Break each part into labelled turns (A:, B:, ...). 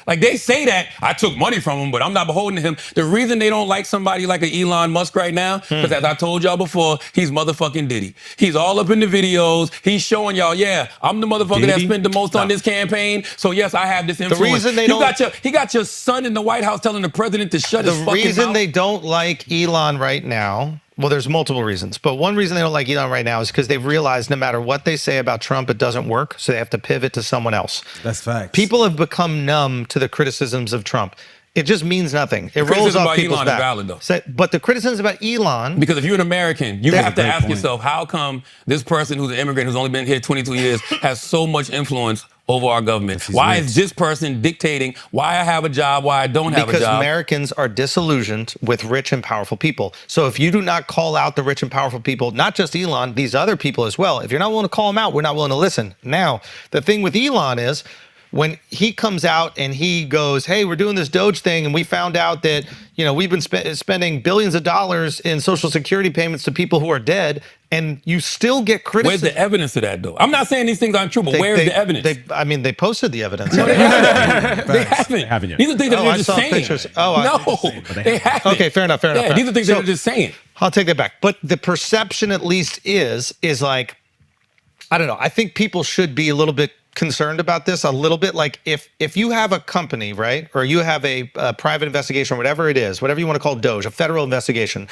A: Like, they say that I took money from him, but I'm not beholden to him. The reason they don't like somebody like an Elon Musk right now, because as I told y'all before, he's motherfucking Diddy. He's all up in the videos. He's showing y'all, yeah, I'm the motherfucker that spent the most on this campaign. So yes, I have this influence.
B: The reason they
A: he got your son in the White House telling the president to shut his fucking mouth.
B: The reason they don't like Elon right now, well, there's multiple reasons, but one reason they don't like Elon right now is because they've realized no matter what they say about Trump, it doesn't work, so they have to pivot to someone else.
C: That's facts.
B: People have become numb to the criticisms of Trump. It just means nothing. It rolls off people's back.
A: Valid, though.
B: But the criticism about Elon...
A: Because if you're an American, you have to ask yourself, how come this person who's an immigrant who's only been here 22 years has so much influence over our government? Why is this person dictating why I have a job, why I don't have a job?
B: Because Americans are disillusioned with rich and powerful people. So if you do not call out the rich and powerful people, not just Elon, these other people as well, if you're not willing to call them out, we're not willing to listen. Now, the thing with Elon is, when he comes out and he goes, hey, we're doing this Doge thing, and we found out that, you know, we've been spending billions of dollars in Social Security payments to people who are dead, and you still get criticism.
A: Where's the evidence of that, though? I'm not saying these things aren't true, but where's the evidence?
B: They posted the evidence.
A: No, they haven't. They haven't yet. These are things that they're just saying.
B: Pictures.
A: They haven't.
B: Okay, fair enough.
A: Yeah, these are things that they're just saying.
B: I'll take that back. But the perception, at least, is like, I don't know. I think people should be a little bit concerned about this a little bit. Like, if you have a company, right, or you have a private investigation or whatever it is, whatever you want to call Doge, a federal investigation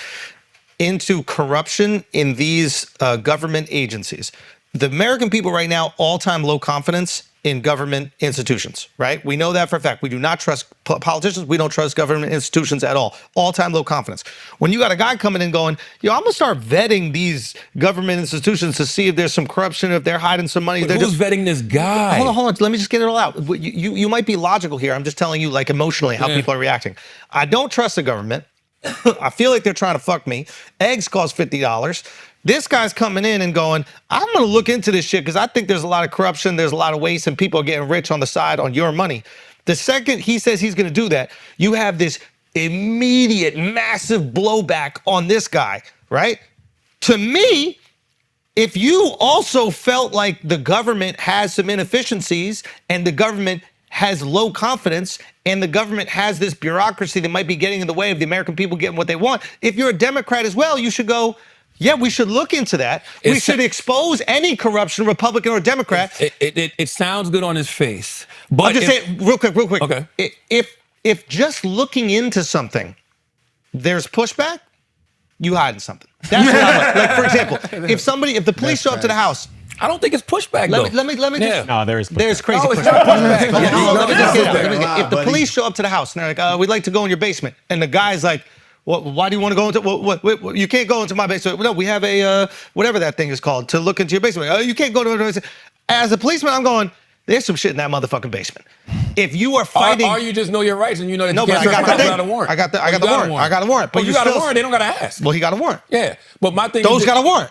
B: into corruption in these government agencies, the American people right now, all-time low confidence in government institutions, right? We know that for a fact. We do not trust politicians. We don't trust government institutions at all. All-time low confidence. When you got a guy coming in going, yo, I'm going to start vetting these government institutions to see if there's some corruption, if they're hiding some money.
A: But who's vetting this guy?
B: Hold on. Let me just get it all out. You might be logical here. I'm just telling you, like, emotionally how people are reacting. I don't trust the government. I feel like they're trying to fuck me. Eggs cost $50. This guy's coming in and going, I'm going to look into this shit because I think there's a lot of corruption, there's a lot of waste, and people are getting rich on the side on your money. The second he says he's going to do that, you have this immediate, massive blowback on this guy, right? To me, if you also felt like the government has some inefficiencies and the government has low confidence and the government has this bureaucracy that might be getting in the way of the American people getting what they want, if you're a Democrat as well, you should go, yeah, we should look into that. We should expose any corruption, Republican or Democrat.
A: It sounds good on his face. But
B: I'm just saying, real quick.
A: Okay.
B: If just looking into something, there's pushback, you hiding something. That's what I'm like. For example, if the police show up to the house,
A: I don't think it's pushback, though.
B: Let me just...
D: No, there is pushback.
B: There's crazy pushback. Let me just get it out. If the police show up to the house and they're like, we'd like to go in your basement, and the guy's like, why do you want to go into... What, you can't go into my basement. No, we have a... whatever that thing is called, to look into your basement. You can't go to... As a policeman, I'm going, there's some shit in that motherfucking basement. If you are fighting...
A: Or you just know your rights and you know that you can't
B: trust somebody without
A: a warrant.
B: I got the warrant. I got a warrant.
A: But you got a warrant, they don't got to ask.
B: Well, he got a warrant.
A: Yeah. But my thing
B: Those got a warrant.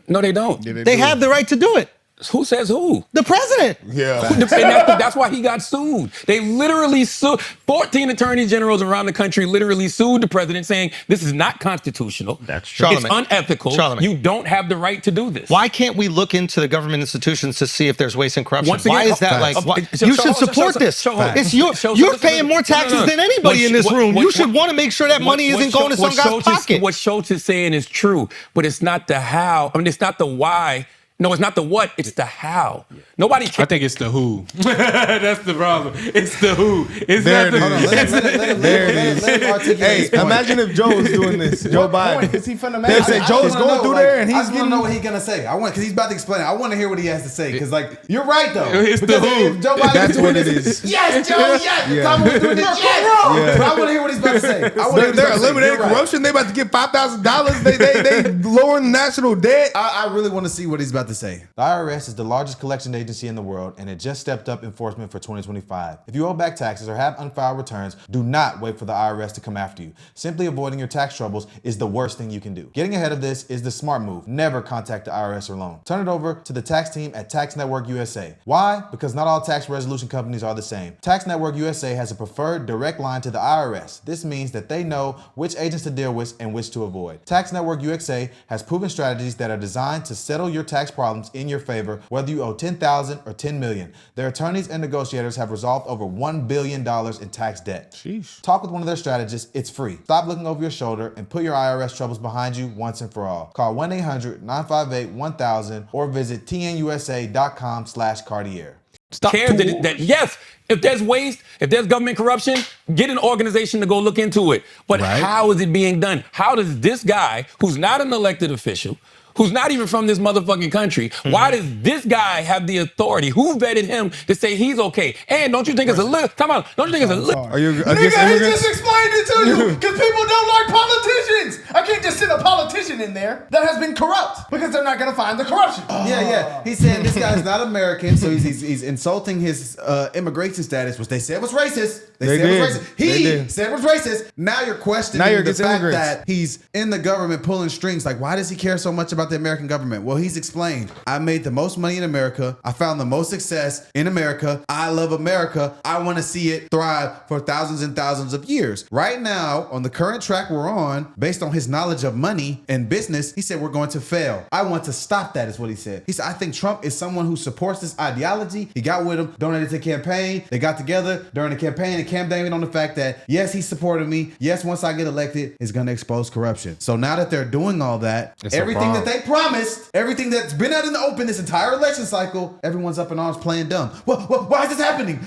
A: No, they don't.
B: Yeah, they have the right to do it.
A: Who says who?
B: The president.
E: Yeah.
A: And that's why he got sued. They literally sued. 14 attorney generals around the country literally sued the president saying, this is not constitutional.
D: That's true.
A: It's unethical.
B: Charlamagne.
A: You don't have the right to do this.
B: Why can't we look into the government institutions to see if there's waste and corruption?
A: Once again,
B: why is that you should support this. You're paying more taxes than anybody in this room. You should want to make sure that money isn't going to some guy's pocket.
A: What Schulz is saying is true, but it's not the how. I mean, it's not the why. No, it's not the what, it's the how. Nobody can.
F: I think it's the who. That's the problem. It's the who. It's
E: there
F: not
E: it is. Let him articulate. Hey, imagine if Joe was doing this. Joe Biden.
G: Is he finna
E: They say Joe's going through there and he's
G: getting... I want to know what he's going to say. Because he's about to explain it. I want to hear what he has to say. Because, like, you're right, though.
F: It's the who.
G: If Joe Biden
E: That's what it is.
G: Yes, Joe, yes. Tom was doing this. Yes. But I want to hear what he's about to say.
E: They're eliminating corruption. They about to get $5,000. They lowering national debt.
G: I really want to see what he's about to say. The IRS is the largest collection agency in the world, and it just stepped up enforcement for 2025. If you owe back taxes or have unfiled returns, do not wait for the IRS to come after you. Simply avoiding your tax troubles is the worst thing you can do. Getting ahead of this is the smart move. Never contact the IRS alone. Turn it over to the tax team at Tax Network USA. Why? Because not all tax resolution companies are the same. Tax Network USA has a preferred direct line to the IRS. This means that they know which agents to deal with and which to avoid. Tax Network USA has proven strategies that are designed to settle your tax problems problems in your favor, whether you owe $10,000 or $10 million. Their attorneys and negotiators have resolved over $1 billion in tax debt.
F: Sheesh.
G: Talk with one of their strategists. It's free. Stop looking over your shoulder and put your IRS troubles behind you once and for all. Call 1-800-958-1000 or visit tnusa.com/Cartier.
A: Stop care that yes, if there's waste, if there's government corruption, get an organization to go look into it. But how is it being done? How does this guy, who's not an elected official, who's not even from this motherfucking country, why does this guy have the authority? Who vetted him to say he's okay? And don't you think it's a little, come on, don't you think it's a little?
E: Are you against
C: Nigga, he
E: immigrants?
C: just explained it to you because people don't like politicians. I can't just send a politician in there that has been corrupt because they're not going to find the corruption.
G: Yeah. He's saying this guy's not American, so he's insulting his immigration status, which they said was racist. They said it was racist. He said it was racist. Now you're questioning the fact that he's in the government pulling strings. Like, why does he care so much about the American government? Well, he's explained. I made the most money in America. I found the most success in America. I love America. I want to see it thrive for thousands and thousands of years. Right now, on the current track we're on, based on his knowledge of money and business, he said we're going to fail. I want to stop that, is what he said. He said, I think Trump is someone who supports this ideology. He got with him, donated to the campaign. They got together during the campaign and campaigned on the fact that, yes, he supported me. Yes, once I get elected, it's going to expose corruption. So now that they're doing all that, everything that they promised, everything that's been out in the open this entire election cycle, everyone's up in arms playing dumb. Why is this happening?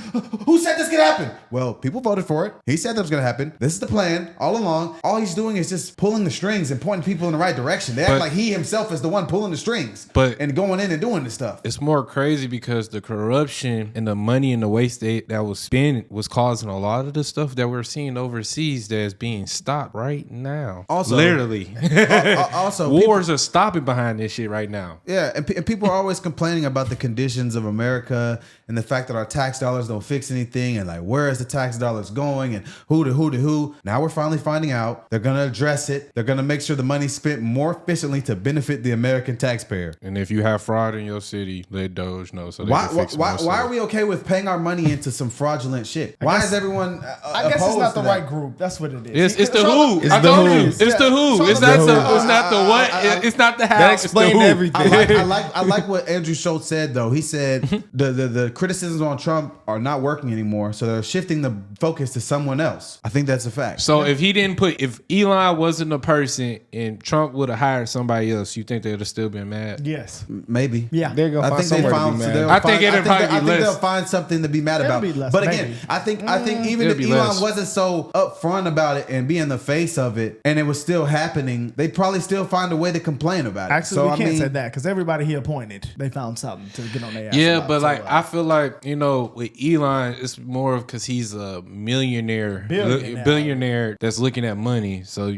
G: Who said this could happen? Well, people voted for it. He said that was going to happen. This is the plan all along. All he's doing is just pulling the strings and pointing people in the right direction. They act like he himself is the one pulling the strings and going in and doing this stuff.
F: It's more crazy because the corruption and the money and the waste that was spent was causing a lot of the stuff that we're seeing overseas that is being stopped right now.
G: Also,
F: literally.
G: Also,
F: wars are stopping behind this shit right now.
G: Yeah, and people are always complaining about the conditions of America and the fact that our tax dollars don't fix anything, and like, where is the tax dollars going, and who to who. Now we're finally finding out. They're gonna address it. They're gonna make sure the money's spent more efficiently to benefit the American taxpayer.
F: And if you have fraud in your city, let Doge know so they
G: why
F: can fix
G: why are we okay with paying our money into some fraudulent shit? Why is everyone
C: I guess it's not the right group. That's what it is.
F: It's the who. I told you. It's the who. It's not the what. It's not the how.
E: That explained everything.
G: I like what Andrew Schulz said though. He said the criticisms on Trump are not working anymore, so they're shifting the focus to someone else. I think that's a fact.
F: So if Elon wasn't a person and Trump would have hired somebody else, you think they would have still been mad?
C: Yes.
G: Maybe.
C: Yeah.
E: They're gonna find somewhere to be mad.
F: I think
G: they'll find something to be mad about.
C: be less,
G: But
C: maybe.
G: again, I think even if Elon wasn't so upfront about it and be in the face of it, and it was still happening, they'd probably still find a way to complain about it.
C: Actually, we can't say that because everybody he appointed, they found something to get on their ass.
F: Yeah, but like I feel like, with Elon, it's more of because he's a billionaire that's looking at money. So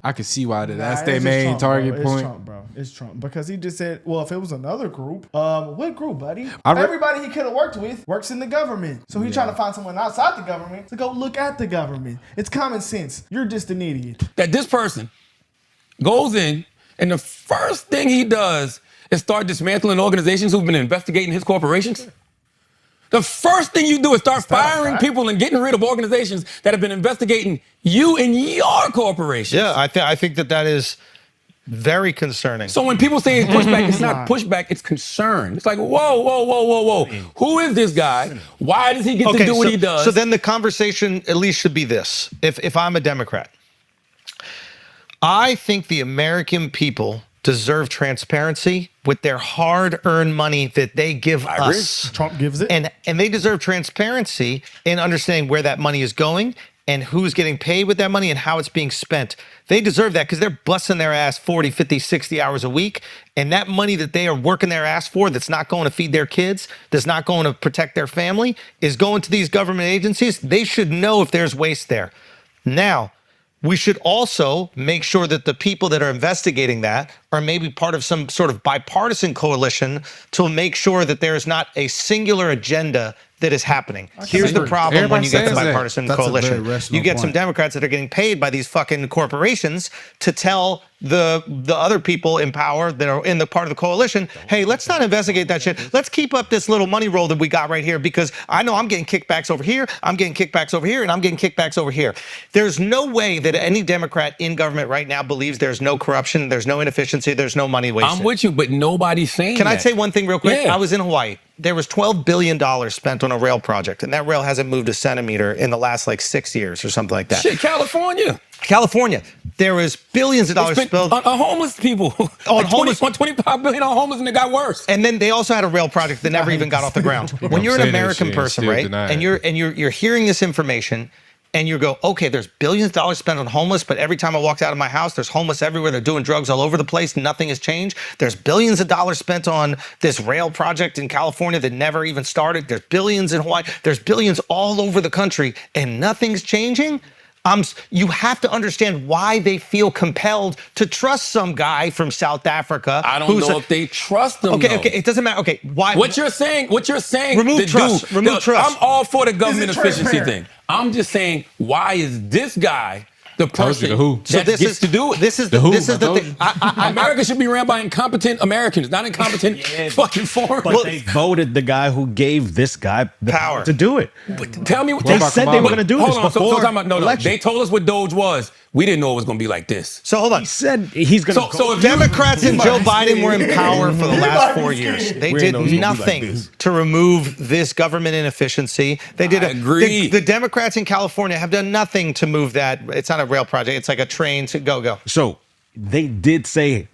F: I can see why that's their main target point.
C: It's Trump, bro. It's Trump because he just said, well, if it was another group, what group, buddy? Everybody he could have worked with works in the government, so he's trying to find someone outside the government to go look at the government. It's common sense. You're just an idiot.
A: That this person goes in and the first thing he does is start dismantling organizations who've been investigating his corporations. The first thing you do is start firing people and getting rid of organizations that have been investigating you and your corporations.
B: Yeah, I think that is very concerning.
A: So when people say pushback, it's not pushback, it's concern. It's like, whoa. Who is this guy? Why does he get to do what he does?
B: So then the conversation at least should be this. If I'm a Democrat, I think the American people deserve transparency with their hard-earned money that they give us.
C: Trump gives it.
B: And they deserve transparency in understanding where that money is going and who's getting paid with that money and how it's being spent. They deserve that because they're busting their ass 40, 50, 60 hours a week. And that money that they are working their ass for that's not going to feed their kids, that's not going to protect their family, is going to these government agencies. They should know if there's waste there. Now, we should also make sure that the people that are investigating that are maybe part of some sort of bipartisan coalition to make sure that there is not a singular agenda that is happening. Here's the problem when you get the bipartisan
G: That's a very
B: coalition.
G: rational
B: You get some
G: point.
B: Democrats that are getting paid by these fucking corporations to tell the other people in power that are in the part of the coalition, hey, let's not investigate that shit. Let's keep up this little money roll that we got right here because I know I'm getting kickbacks over here, I'm getting kickbacks over here, and I'm getting kickbacks over here. There's no way that any Democrat in government right now believes there's no corruption, there's no inefficiency, there's no money wasted.
A: I'm with you, but nobody's saying
B: Can
A: that.
B: I say one thing real quick?
A: Yeah.
B: I was in Hawaii. There was $12 billion spent on a rail project, and that rail hasn't moved a centimeter in the last like 6 years or something like that.
A: Shit, California,
B: there was billions of dollars
A: spent
B: spent
A: on homeless people.
B: On homeless-
A: $25 billion on homeless, and it got worse.
B: And then they also had a rail project that never even got off the ground. When you're an
F: say that
B: American
F: shit and
B: person,
F: still
B: right,
F: deny
B: and
F: it.
B: you're hearing this information, and you go, okay, there's billions of dollars spent on homeless, but every time I walked out of my house, there's homeless everywhere. They're doing drugs all over the place. Nothing has changed. There's billions of dollars spent on this rail project in California that never even started. There's billions in Hawaii. There's billions all over the country, and nothing's changing. You have to understand why they feel compelled to trust some guy from South Africa.
A: I don't know if they trust them.
B: Okay,
A: though.
B: it doesn't matter. Okay, why?
A: What you're saying.
B: Remove
A: the
B: trust.
A: dude-
B: Remove
A: the-
B: trust.
A: I'm all for the government
C: Is it
A: efficiency
C: transparent?
A: thing. I'm just saying, why is this guy the person
F: the who.
A: that gets to do it?
B: This is
F: The
B: the
F: who,
B: this is the
F: I
B: thing.
A: America should be ran by incompetent Americans, not incompetent fucking foreign.
D: But they voted the guy who gave this guy the
B: Power.
D: to do it.
A: Tell me what
D: They said they were going to do this
A: Hold on, so
D: before
A: talking about, no,
D: election.
A: they told us what Doge was. We didn't know it was going to be like this.
B: So hold on.
D: He said he's going to.
A: So if you-
B: Democrats and Joe Biden were in power for the last 4 years. They
E: We
B: did
E: didn't know it was gonna be like
B: nothing
E: this.
B: to remove this government inefficiency. They did.
A: I agree.
B: The Democrats in California have done nothing to move that. It's not a rail project. It's like a train to go.
D: So they did say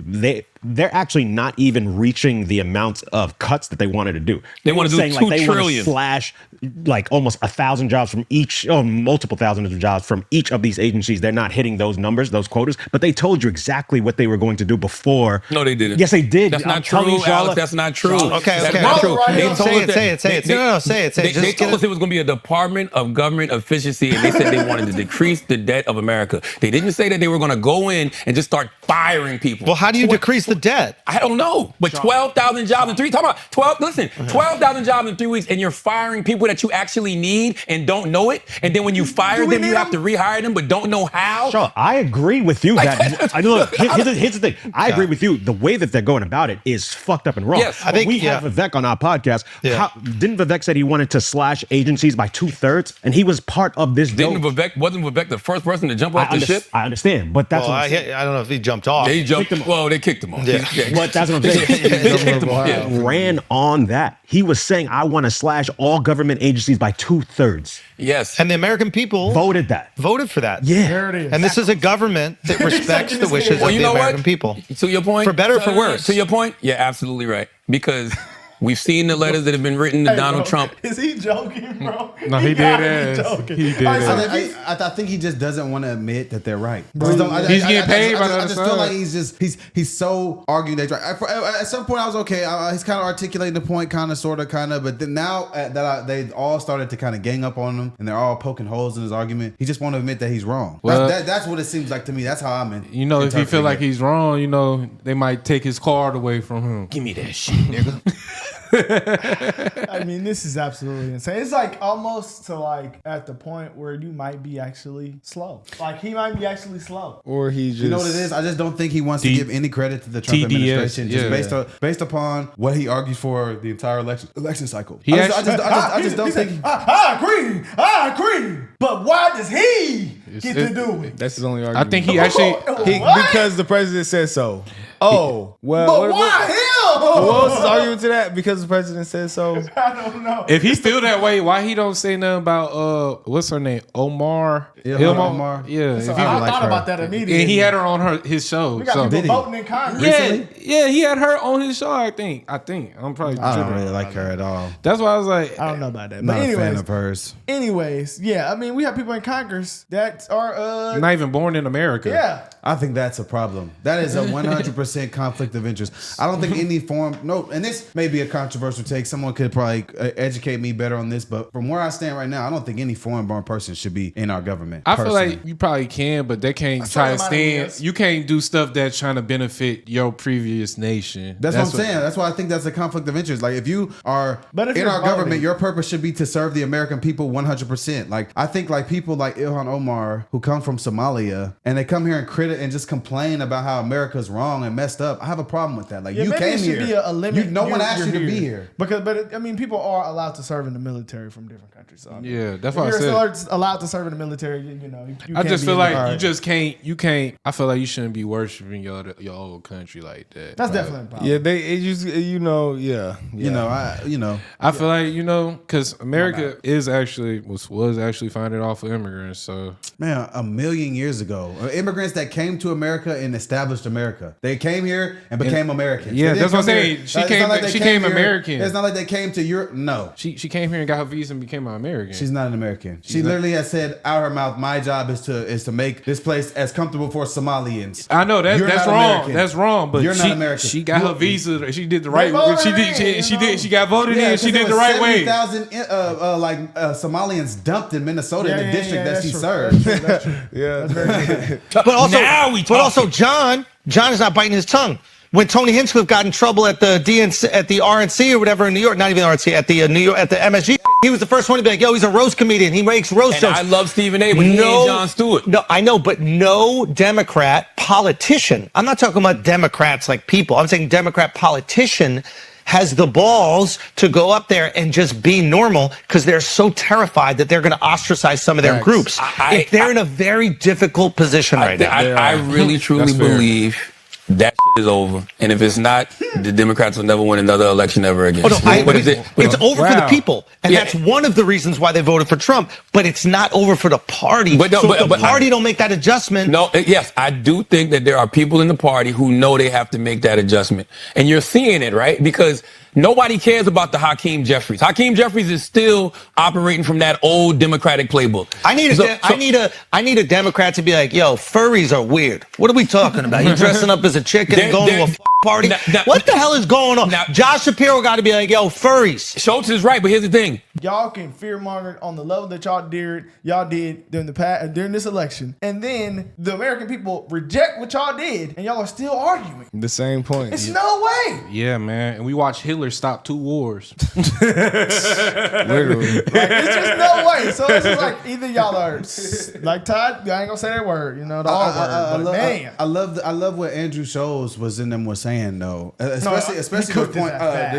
D: they're actually not even reaching the amount of cuts that they wanted to do.
A: They wanna
D: were
A: do
D: saying
A: $2
D: they want to
A: trillion.
D: slash like almost 1,000 jobs from each, multiple thousands of jobs from each of these agencies. They're not hitting those numbers, those quotas, but they told you exactly what they were going to do before.
A: No, they didn't.
D: Yes, they did.
A: That's
D: I'm
A: not
D: telling
A: true,
D: you, Charlotte.
A: Alex. That's not true.
B: Okay,
A: That's
B: okay.
A: not
B: Right,
A: true.
C: right,
A: They
C: right.
A: told
B: Say
A: us
B: it,
A: that-
B: say it, say it. No, say it.
A: They
B: Just
A: told
B: get
A: us it was going to be a Department of Government Efficiency, and they said they wanted to decrease the debt of America. They didn't say that they were going to go in and just start firing people.
B: Well, how do you decrease the debt?
A: I don't know, but 12,000 jobs in 3. Talk about 12. Listen, 12,000 jobs in 3 weeks, and you're firing people that you actually need and don't know it. And then when you fire them, you have to rehire them, but don't know how.
D: Sure, I agree with you that. Look, here's the thing. I agree with you. The way that they're going about it is fucked up and wrong.
A: Yes, I
D: But
B: think-
D: we have Vivek on our podcast.
B: Yeah.
D: Didn't Vivek said he wanted to slash agencies by 2/3, and he was part of this.
A: Wasn't Vivek the first person to jump off the ship?
D: I understand, but that's
B: Well,
D: what I'm saying.
B: I don't know if he jumped off.
A: They jumped. Well, they kicked him off.
B: Yeah.
D: But that's what I'm saying.
A: They kicked him off. Yeah.
D: Ran on that. He was saying, I want to slash all government agencies by 2/3.
A: Yes.
B: And the American people
D: Voted that.
B: voted for that.
D: Yeah.
C: There it is.
B: And this is a government that respects the wishes
A: Well,
B: of
A: you
B: the
A: know
B: American
A: what?
B: people.
A: To your point,
B: For better or for worse.
A: To your point, yeah, absolutely right. Because we've seen the letters that have been written to
C: Hey,
A: Donald
C: bro,
A: Trump.
C: Is he joking, bro?
F: No, he
C: gotta
F: did
C: be
F: ass.
C: joking.
F: He did
C: All right, so
F: ass.
C: if he's-
G: I think he just doesn't want to admit that they're right.
F: He's getting paid by the
G: I
F: other
G: just feel
F: side.
G: like he's so arguing that he's right. At some point I was okay. He's kind of articulating the point, kind of, sort of, kind of. But then now they all started to kind of gang up on him, and they're all poking holes in his argument. He just won't admit that he's wrong.
F: Well-
G: That's what it seems like to me. That's how I'm in.
F: If you feel
G: interpreting
F: like
G: it.
F: he's wrong, they might take his card away from him.
A: Give me that shit, nigga.
C: I mean, this is absolutely insane. It's like almost to like at the point where you might be actually slow. Like he might be actually slow.
E: Or he just.
G: You know what it is? I just don't think he wants to give any credit to the Trump
F: TDS,
G: administration, just
F: yeah.
G: based upon what he argued for the entire election cycle.
F: He
G: I
F: actually-
G: just don't think.
C: I agree. But why does he get to do it?
E: That's his only argument.
F: I think he actually.
E: Because the president said so. Oh, well.
C: But why him?
E: What was his argument to that? Because the president said so.
C: I don't know.
F: If he feel that way, why he don't say nothing about what's her name? Omar.
G: Omar.
F: Yeah.
C: So
F: if he,
C: I
G: like
C: thought
G: her.
C: about that immediately.
F: and he had her on his show.
C: We got
F: So.
C: people
G: Did he?
C: voting in Congress.
F: Yeah, he had her on his show. I think. I'm probably.
G: I don't
F: tripping.
G: really like her at all.
F: That's why I was like,
C: I don't know about that.
G: Not
C: But
G: a fan
C: anyways,
G: of hers.
C: yeah. I mean, we have people in Congress that are
F: not even born in America.
C: yeah.
G: I think that's a problem. That is a 100% conflict of interest. I don't think any foreign. No, and this may be a controversial take. Someone could probably educate me better on this, but from where I stand right now, I don't think any foreign-born person should be in our government.
F: I feel like you probably can, but they can't try to stand. You can't do stuff that's trying to benefit your previous nation.
G: That's what I'm saying. That's why I think that's a conflict of interest. Like if you are in our government, your purpose should be to serve the American people 100%. Like I think like people like Ilhan Omar who come from Somalia and they come here and just complain about how America's wrong and messed up. I have a problem with that. Like you came here.
C: Be a limit.
G: No one asked you to be here.
C: But I mean, people are allowed to serve in the military from different countries. So,
F: yeah, that's what I said.
C: You're allowed to serve in the military. You know,
F: I just feel like you just can't. You can't. I feel like you shouldn't be worshiping your old country like that.
C: That's definitely a problem.
E: Yeah, they just you know.
F: I feel like because America is actually was actually founded off of immigrants. So
G: man, 1,000,000 years ago, immigrants that came to America and established America. They came here and became Americans.
F: Yeah, that's what I'm saying. She came American.
G: It's not like they came to Europe. No,
F: she came here and got her visa and became an American.
G: She's not an American. She literally has said out her mouth, "My job is to make this place as comfortable for Somalians."
F: I know that's wrong.
G: American.
F: That's wrong. But
G: you're not American.
F: She got her visa. She did the right way. She got voted in. She did the right way.
G: 70,000 Somalians dumped in Minnesota in the district that she served.
C: That's true.
E: Yeah,
C: that's
B: But also John is not biting his tongue. When Tony Hinchcliffe got in trouble at the RNC or whatever in New York, not even RNC, at the New York, at the MSG, he was the first one to be like, yo, he's a roast comedian. He makes roast jokes.
A: I love Stephen A, but he ain't Jon Stewart.
B: No, I know, but no Democrat politician, I'm not talking about Democrats like people, I'm saying Democrat politician has the balls to go up there and just be normal because they're so terrified that they're going to ostracise some of their groups. They're in a very difficult position right now.
A: I really, truly believe that shit is over. And if it's not, the Democrats will never win another election ever again.
B: Oh, no, it's over for the people. And that's one of the reasons why they voted for Trump. But it's not over for the party. But the party don't make that adjustment.
A: No, yes, I do think that there are people in the party who know they have to make that adjustment. And you're seeing it, right? Because nobody cares about the Hakeem Jeffries. Hakeem Jeffries is still operating from that old Democratic playbook.
B: I need a Democrat to be like, yo, furries are weird. What are we talking about? You dressing up as a chicken and going to a party? What the hell is going on? Josh Shapiro got to be like, yo, furries.
A: Schulz is right, but here's the thing.
C: Y'all can fearmonger on the level that y'all did during this election, and then the American people reject what y'all did, and y'all are still arguing.
E: The same point.
C: It's no way.
F: Yeah, man. And we watched Hitler stop 2 wars.
E: Literally.
C: It's just no way. So it's just like either y'all are like Todd. I ain't gonna say that word. The R word. Man,
G: I love what Andrew Schulz was in them was saying though, especially the point.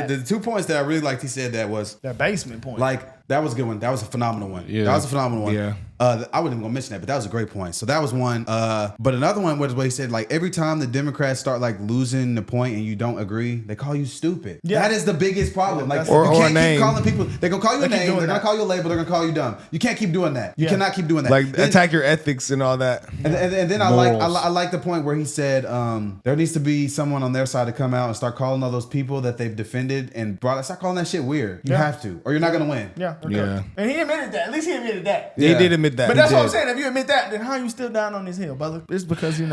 G: The 2 points that I really liked. He said that was
C: that basement point.
G: That was a good one. That was a phenomenal one.
F: Yeah.
G: That was a phenomenal one.
E: Yeah.
G: I wasn't even gonna mention that, but that was a great point. So that was one. But another one was what he said, like every time the Democrats start like losing the point and you don't agree, they call you stupid. Yeah. That is the biggest problem. Like you can't keep calling people. They're gonna call you a name. They're gonna call you a label. They're gonna call you dumb. You can't keep doing that. You cannot keep doing that.
E: Like attack your ethics and all that.
G: And then I like the point where he said there needs to be someone on their side to come out and start calling all those people that they've defended and start calling that shit weird. You have to, or you're not gonna win.
C: Yeah. Okay. And he admitted that. At least he admitted that.
E: Yeah. He did admit that.
C: But that's what I'm saying. If you admit that, then how are you still down on this hill, brother? It's because he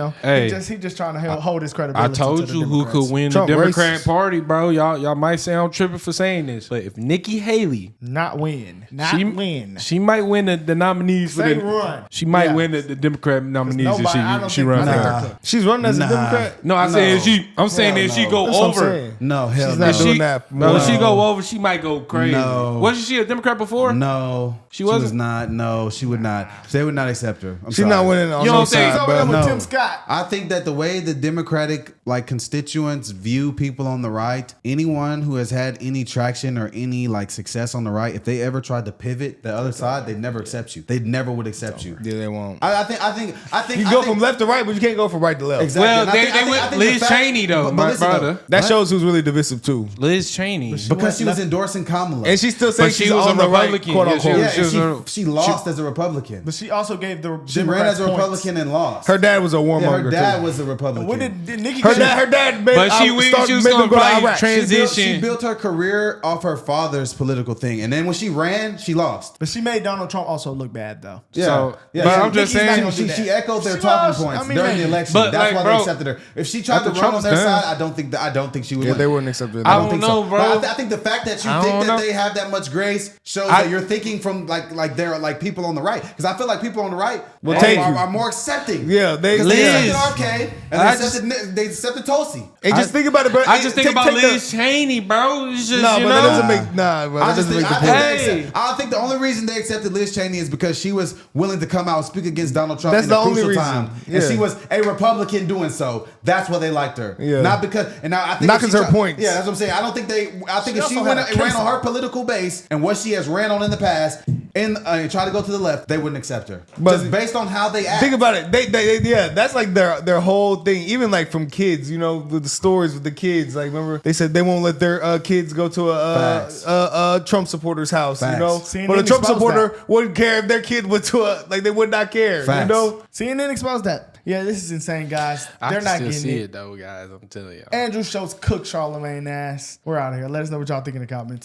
C: just trying to hold his credibility.
F: I told you who could win the Democrat Party, bro. Y'all might say I'm tripping for saying this, but if Nikki Haley she might win the nominees for the
C: run.
F: She might win the Democrat nominees if she runs.
E: She's running as a Democrat.
F: No, I'm saying that she go over.
G: No, hell
E: she's
G: no.
E: not doing that.
F: No, she go over. She might go crazy.
G: No.
F: Wasn't she a Democrat before?
G: No, she was not. No, she would not. They would not accept her.
E: She's not winning on no side, bro.
C: No. Tim Scott.
G: I think that the way the Democratic constituents view people on the right, anyone who has had any traction or any success on the right, if they ever tried to pivot the other side, they'd never accept you. They never would accept you.
E: Yeah, they won't.
G: I think
E: you go from left to right, but you can't go from right to left.
G: Exactly.
F: Well, they went Liz Cheney though, my brother.
E: That shows who's really divisive too.
F: Liz Cheney,
G: because she was endorsing Kamala,
E: and she still saying
F: she was
E: on
F: a
E: the
F: Republican.
E: Right, quote unquote.
G: She lost as a Republican. Republican.
C: But she also gave the
G: She ran
C: Democrats
G: as a
C: points.
G: Republican and lost.
E: Her dad was a warmonger.
G: her dad
E: too.
G: was a Republican.
C: When did Nikki
E: Her
C: get
E: dad.
F: But she was gonna probably transition.
G: She built her career off her father's political thing, and then when she ran, she lost.
C: But she made Donald Trump also look bad though.
G: Yeah,
F: So,
G: yeah.
F: but
G: she-
F: I'm just
C: Nikki's not
F: saying.
C: gonna do that.
G: She echoed their
C: She
G: talking
C: was.
G: points
C: I mean,
G: during the
C: maybe.
G: election.
F: But,
G: That's
F: like,
G: why
F: bro,
G: they accepted her. If she tried to
E: after
G: run on
E: Trump's
G: their
E: down.
G: side, I don't think she would.
E: Yeah,
G: win.
E: they wouldn't accept it.
G: I don't think
F: know,
G: so,
F: bro.
G: But I think the fact that you
F: I
G: think
F: don't
G: that
F: know.
G: they have that much grace shows that you're thinking from like they're like people on the right. Because I feel like people on the right
E: Will take you.
G: are more accepting.
E: Yeah, they
G: Because they accepted RK and
F: I
G: they accepted Tulsi.
E: And just think about it, bro.
F: I just think about
E: take the-
F: Liz Cheney, bro. It's just,
E: Nah,
F: you
E: but
F: know.
E: that doesn't make bro.
G: I
E: That
G: just
E: doesn't
G: think,
E: make the
G: I,
E: point.
G: think they accept, I think the only reason they accepted Liz Cheney is because she was willing to come out and speak against Donald Trump
E: That's
G: in a
E: the only
G: crucial
E: reason.
G: time,
E: Yeah.
G: and she was a Republican doing so. That's why they liked her.
E: Yeah.
G: Not because, and now I think
E: Not
G: if she
E: 'cause her
G: tried-
E: points.
G: Yeah, that's what I'm saying. I don't think they. I think if she
C: also
G: went
C: had a
G: and ran
C: case
G: on her
C: on.
G: political base and what she has ran on in the past, and try to go to the left, they wouldn't accept her.
E: But-
G: Just based on how they act.
E: Think about it. They yeah, that's like their whole thing. Even like from kids, you know, with the stories with the kids. Like remember they said they won't let their kids go to a Trump supporter's house.
G: Facts.
E: You know,
C: CNN
E: but a Trump
C: exposed
E: supporter wouldn't care if their kid went to they would not care.
G: Facts.
E: You know.
C: CNN exposed that. Yeah, this is insane, guys.
F: I
C: They're
F: can
C: not
F: still
C: getting
F: see
C: it.
F: it though, guys. I'm telling y'all.
C: Andrew Schulz cooked Charlamagne ass. We're out of here. Let us know what y'all think in the comments.